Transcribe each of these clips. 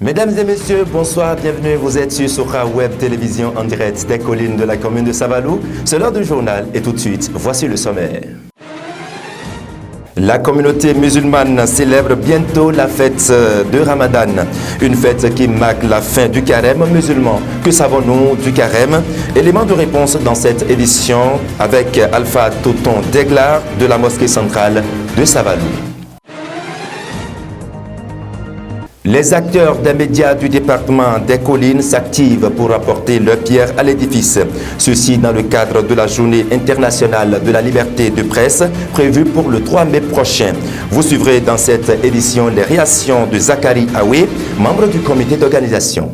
Mesdames et messieurs, bonsoir, bienvenue. Vous êtes sur Sokha Web Télévision en direct des collines de la commune de Savalou. C'est l'heure du journal et tout de suite, voici le sommaire. La communauté musulmane célèbre bientôt la fête de Ramadan, une fête qui marque la fin du carême musulman. Que savons-nous du carême? Élément de réponse dans cette édition avec Alpha Toton Deglar de la mosquée centrale de Savalou. Les acteurs des médias du département des collines s'activent pour apporter leur pierre à l'édifice. Ceci dans le cadre de la journée internationale de la liberté de presse prévue pour le 3 mai prochain. Vous suivrez dans cette édition les réactions de Zachary Awe, membre du comité d'organisation.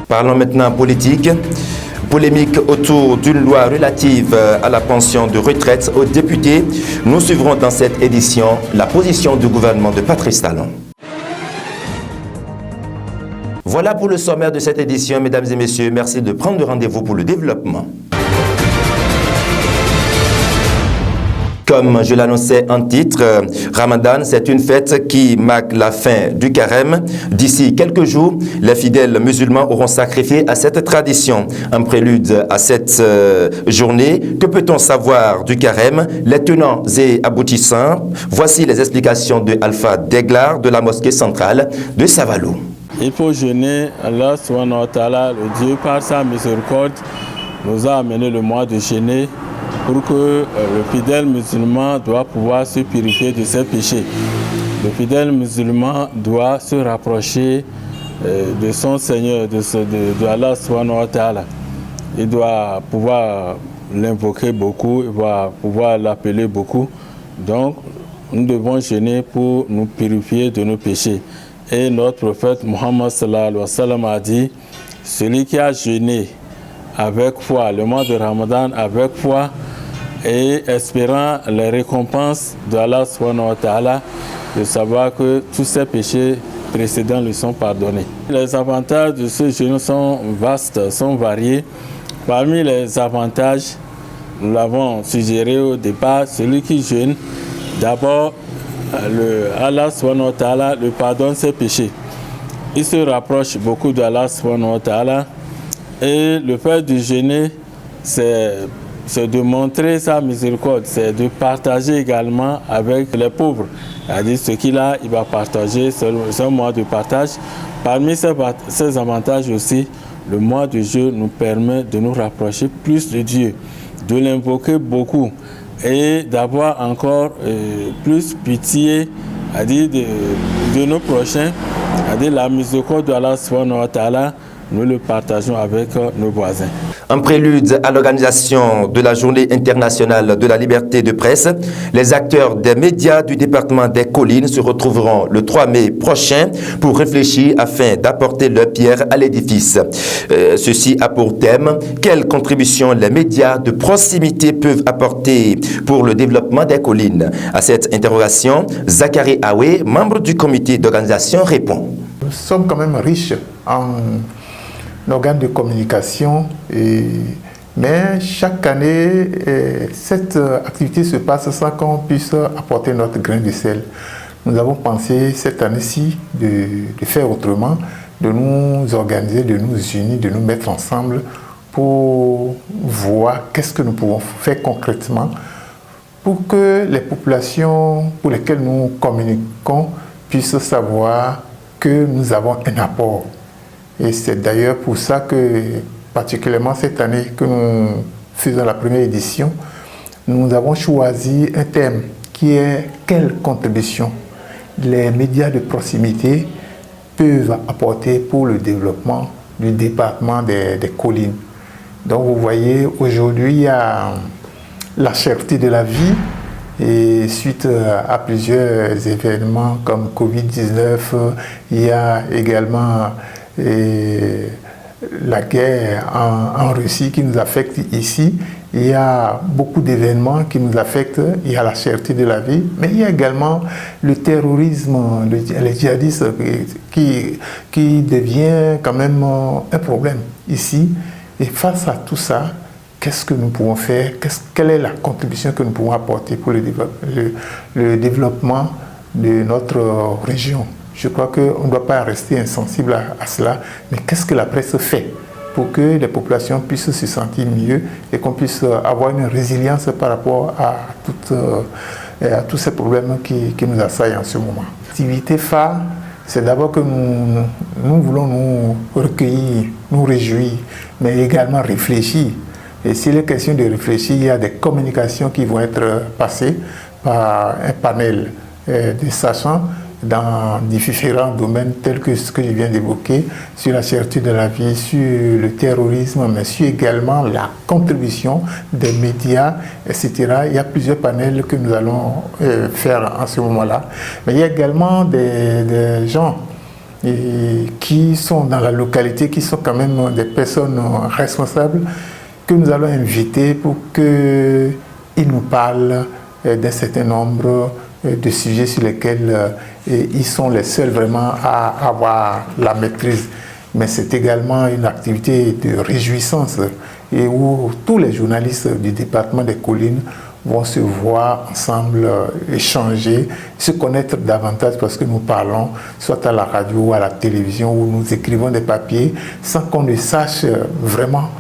Parlons maintenant politique. Polémique autour d'une loi relative à la pension de retraite aux députés. Nous suivrons dans cette édition la position du gouvernement de Patrice Talon. Voilà pour le sommaire de cette édition, mesdames et messieurs. Merci de prendre rendez-vous pour le développement. Comme je l'annonçais en titre, Ramadan, c'est une fête qui marque la fin du carême. D'ici quelques jours, les fidèles musulmans auront sacrifié à cette tradition. En prélude à cette journée, que peut-on savoir du carême? Les tenants et aboutissants, voici les explications de Alpha Deglar de la mosquée centrale de Savalou. Il faut jeûner. Allah subhanahu wa ta'ala, le Dieu par sa miséricorde, nous a amené le mois de jeûner pour que le fidèle musulman doit pouvoir se purifier de ses péchés. Le fidèle musulman doit se rapprocher de son Seigneur, de Allah subhanahu wa ta'ala. Il doit pouvoir l'invoquer beaucoup, il doit pouvoir l'appeler beaucoup. Donc, nous devons jeûner pour nous purifier de nos péchés. Et notre prophète Muhammad sallallahu alayhi wa sallam a dit, celui qui a jeûné avec foi, le mois de Ramadan avec foi, et espérant les récompenses d'Allah subhanahu wa ta'ala, de savoir que tous ses péchés précédents lui sont pardonnés. Les avantages de ce jeûne sont vastes, sont variés. Parmi les avantages, nous l'avons suggéré au départ, celui qui jeûne, d'abord, Allah subhanahu wa ta'ala lui pardonne ses péchés. Il se rapproche beaucoup d'Allah subhanahu wa ta'ala. Et le fait de jeûner, c'est de montrer sa miséricorde, c'est de partager également avec les pauvres. C'est-à-dire ce qu'il a, il va partager, c'est un mois de partage. Parmi ces avantages aussi, le mois de jeûne nous permet de nous rapprocher plus de Dieu, de l'invoquer beaucoup et d'avoir encore plus pitié de nos prochains, la miséricorde de Allah subhanahu wa ta'ala. Nous le partageons avec nos voisins. En prélude à l'organisation de la journée internationale de la liberté de presse, les acteurs des médias du département des collines se retrouveront le 3 mai prochain pour réfléchir afin d'apporter leur pierre à l'édifice. Ceci a pour thème quelle contribution les médias de proximité peuvent apporter pour le développement des collines. À cette interrogation, Zachary Awe, membre du comité d'organisation, répond. Nous sommes quand même riches en organe de communication, mais chaque année, cette activité se passe sans qu'on puisse apporter notre grain de sel. Nous avons pensé cette année-ci de faire autrement, de nous organiser, de nous unir, de nous mettre ensemble pour voir qu'est-ce que nous pouvons faire concrètement pour que les populations pour lesquelles nous communiquons puissent savoir que nous avons un apport. Et c'est d'ailleurs pour ça que, particulièrement cette année que nous faisons la première édition, nous avons choisi un thème qui est « Quelle contribution les médias de proximité peuvent apporter pour le développement du département des collines ». Donc vous voyez, aujourd'hui, il y a la cherté de la vie et suite à plusieurs événements comme Covid-19, il y a également la guerre en Russie qui nous affecte ici. Il y a beaucoup d'événements qui nous affectent. Il y a la cherté de la vie, mais il y a également le terrorisme, les djihadistes qui devient quand même un problème ici. Et face à tout ça, qu'est-ce que nous pouvons faire? Quelle est la contribution que nous pouvons apporter pour le développement de notre région. Je crois qu'on ne doit pas rester insensible à cela, mais qu'est-ce que la presse fait pour que les populations puissent se sentir mieux et qu'on puisse avoir une résilience par rapport à tous ces problèmes qui nous assaillent en ce moment. L'activité phare, c'est d'abord que nous voulons nous recueillir, nous réjouir, mais également réfléchir. Et s'il est question de réfléchir, il y a des communications qui vont être passées par un panel de sachants dans différents domaines tels que ce que je viens d'évoquer, sur la cherté de la vie, sur le terrorisme, mais sur également la contribution des médias, etc. Il y a plusieurs panels que nous allons faire en ce moment-là. Mais il y a également des gens qui sont dans la localité, qui sont quand même des personnes responsables, que nous allons inviter pour qu'ils nous parlent d'un certain nombre de sujets sur lesquels ils sont les seuls vraiment à avoir la maîtrise. Mais c'est également une activité de réjouissance et où tous les journalistes du département des Collines vont se voir ensemble, échanger, se connaître davantage parce que nous parlons soit à la radio ou à la télévision où nous écrivons des papiers sans qu'on ne sache vraiment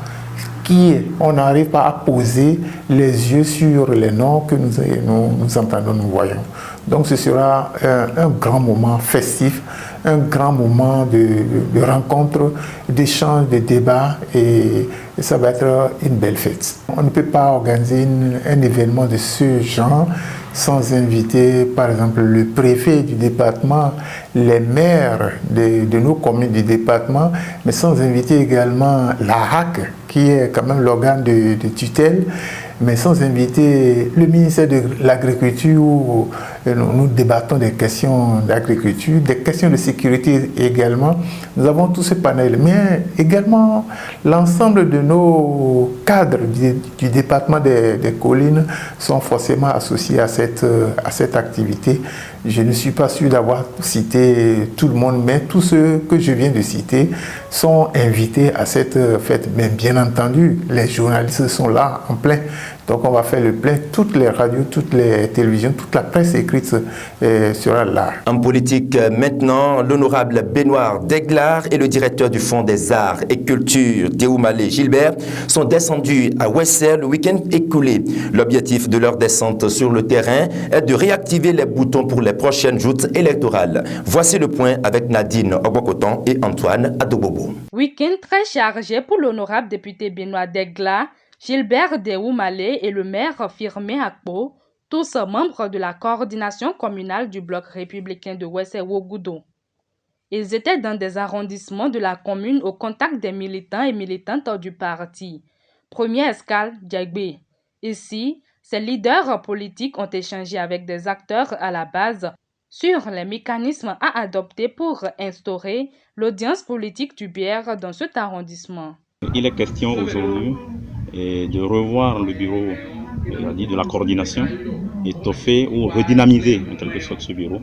qui est. On n'arrive pas à poser les yeux sur les noms que nous entendons, nous voyons. Donc ce sera un grand moment festif, un grand moment de rencontre, d'échange, de débat et ça va être une belle fête. On ne peut pas organiser un événement de ce genre sans inviter par exemple le préfet du département, les maires de nos communes du département, mais sans inviter également la HAC, qui est quand même l'organe de tutelle, mais sans inviter le ministère de l'Agriculture où nous débattons des questions d'agriculture, des questions de sécurité également. Nous avons tout ce panel, mais également l'ensemble de nos cadres du département des Collines sont forcément associés à cette activité. Je ne suis pas sûr d'avoir cité tout le monde, mais tous ceux que je viens de citer sont invités à cette fête. Mais bien entendu, les journalistes sont là en plein. Donc on va faire le plein. Toutes les radios, toutes les télévisions, toute la presse écrite sera là. En politique maintenant, l'honorable Benoît Deglar et le directeur du Fonds des Arts et Culture, Déoumalé Gilbert, sont descendus à Wessel le week-end écoulé. L'objectif de leur descente sur le terrain est de réactiver les boutons pour les prochaines joutes électorales. Voici le point avec Nadine Obokoton et Antoine Adobobo. Week-end très chargé pour l'honorable député Benoît Deglar, Gilbert Déoumalé et le maire Firmin Akpo, tous membres de la coordination communale du bloc républicain de Wessel-Wogoudou. Ils étaient dans des arrondissements de la commune au contact des militants et militantes du parti. Première escale, Djagbe. Ici, ces leaders politiques ont échangé avec des acteurs à la base sur les mécanismes à adopter pour instaurer l'audience politique du bière dans cet arrondissement. Il est question aujourd'hui de revoir le bureau de la coordination, étoffer ou redynamiser en quelque sorte ce bureau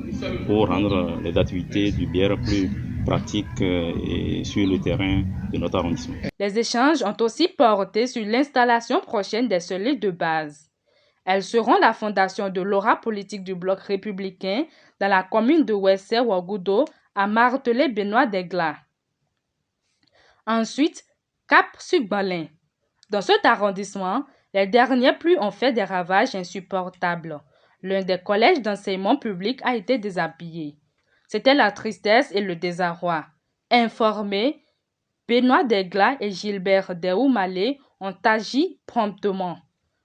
pour rendre les activités du bière plus pratiques et sur le terrain de notre arrondissement. Les échanges ont aussi porté sur l'installation prochaine des cellules de base. Elles seront la fondation de l'aura politique du bloc républicain dans la commune de Wessel-Wogoudou, a martelé Benoît Deglar. Ensuite, cap sur Balin. Dans cet arrondissement, les dernières pluies ont fait des ravages insupportables. L'un des collèges d'enseignement public a été déshabillé. C'était la tristesse et le désarroi. Informés, Benoît Deglar et Gilbert Déoumalé ont agi promptement.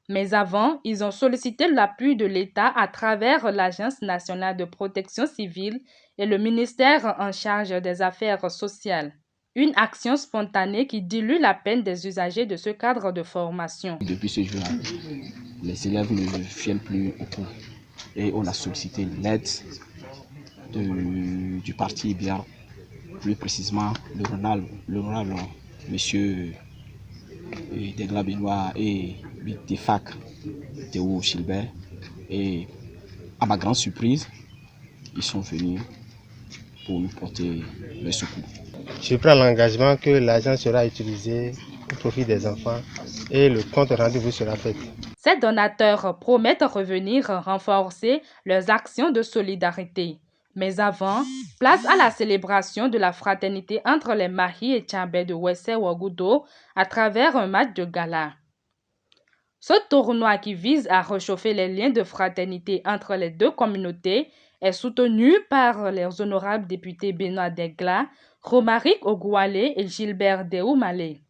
Mais avant, ils ont sollicité l'appui de l'État à travers l'Agence nationale de protection civile et le ministère en charge des affaires sociales. Une action spontanée qui dilue la peine des usagers de ce cadre de formation. Depuis ce jour-là, les élèves ne viennent plus au cours et on a sollicité l'aide du parti BIAR, plus précisément l'honorable monsieur Deglar Benoît et Bitéfac Théo Gilbert. Et à ma grande surprise, ils sont venus pour nous porter le secours. Je prends l'engagement que l'argent sera utilisé au profit des enfants et le compte rendu vous sera fait. Ces donateurs promettent revenir renforcer leurs actions de solidarité. Mais avant, place à la célébration de la fraternité entre les Mahi et Tchambé de Wessé-Ouagoudou à travers un match de gala. Ce tournoi qui vise à réchauffer les liens de fraternité entre les deux communautés est soutenu par les honorables députés Benoît Degla, Romaric Ogoualé et Gilbert Déoumalé.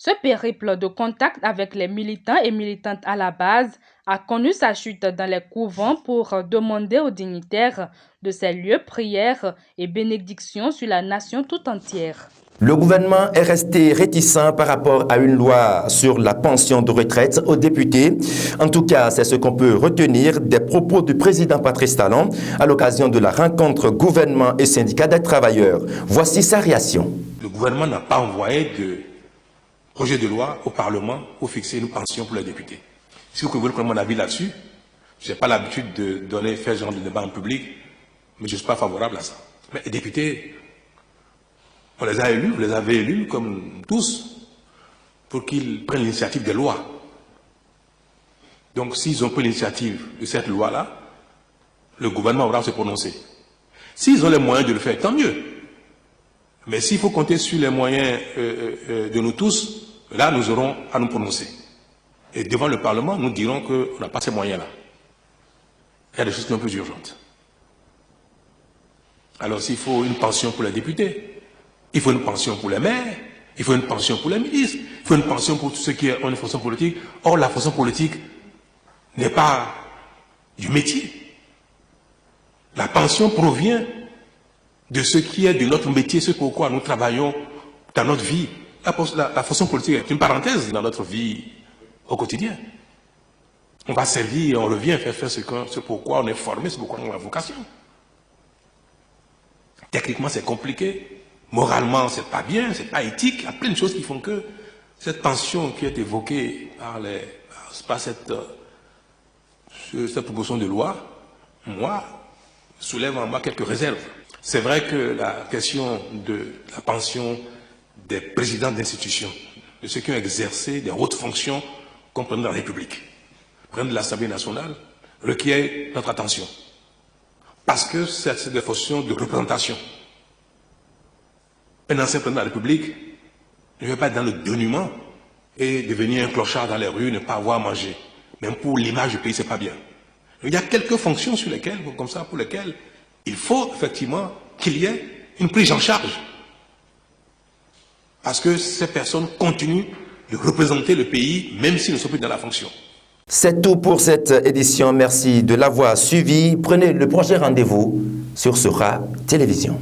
Ce périple de contact avec les militants et militantes à la base a connu sa chute dans les couvents pour demander aux dignitaires de ces lieux prières et bénédictions sur la nation tout entière. Le gouvernement est resté réticent par rapport à une loi sur la pension de retraite aux députés. En tout cas, c'est ce qu'on peut retenir des propos du président Patrice Talon à l'occasion de la rencontre gouvernement et syndicats des travailleurs. Voici sa réaction. Le gouvernement n'a pas envoyé de projet de loi au Parlement pour fixer une pension pour les députés. Si vous voulez prendre mon avis là-dessus, je n'ai pas l'habitude de faire ce genre de débat en public, mais je ne suis pas favorable à ça. Mais les députés, on les a élus, vous les avez élus comme tous, pour qu'ils prennent l'initiative des lois. Donc s'ils ont pris l'initiative de cette loi-là, le gouvernement aura à se prononcer. S'ils ont les moyens de le faire, tant mieux. Mais s'il faut compter sur les moyens de nous tous, là nous aurons à nous prononcer. Et devant le Parlement, nous dirons qu'on n'a pas ces moyens-là. Il y a des choses qui sont plus urgentes. Alors s'il faut une pension pour les députés, il faut une pension pour les maires, il faut une pension pour les ministres, il faut une pension pour tous ceux qui ont une fonction politique. Or, la fonction politique n'est pas du métier. La pension provient de ce qui est de notre métier, ce pourquoi nous travaillons dans notre vie. La fonction politique est une parenthèse dans notre vie au quotidien. On va servir et on revient faire ce pourquoi on est formé, ce pourquoi on a vocation. Techniquement, c'est compliqué. Moralement, c'est pas bien, c'est pas éthique. Il y a plein de choses qui font que cette pension qui est évoquée par cette proposition de loi, moi, soulève en moi quelques réserves. C'est vrai que la question de la pension des présidents d'institutions, de ceux qui ont exercé des hautes fonctions comme président de la République, président de l'Assemblée nationale, requiert notre attention. Parce que c'est des fonctions de représentation. Un ancien président de la République ne veut pas être dans le dénuement et devenir un clochard dans les rues, ne pas avoir à manger. Même pour l'image du pays, c'est pas bien. Il y a quelques fonctions sur lesquelles, comme ça, pour lesquelles il faut effectivement qu'il y ait une prise en charge. Parce que ces personnes continuent de représenter le pays, même s'ils ne sont plus dans la fonction. C'est tout pour cette édition. Merci de l'avoir suivi. Prenez le prochain rendez-vous sur Sora Télévision.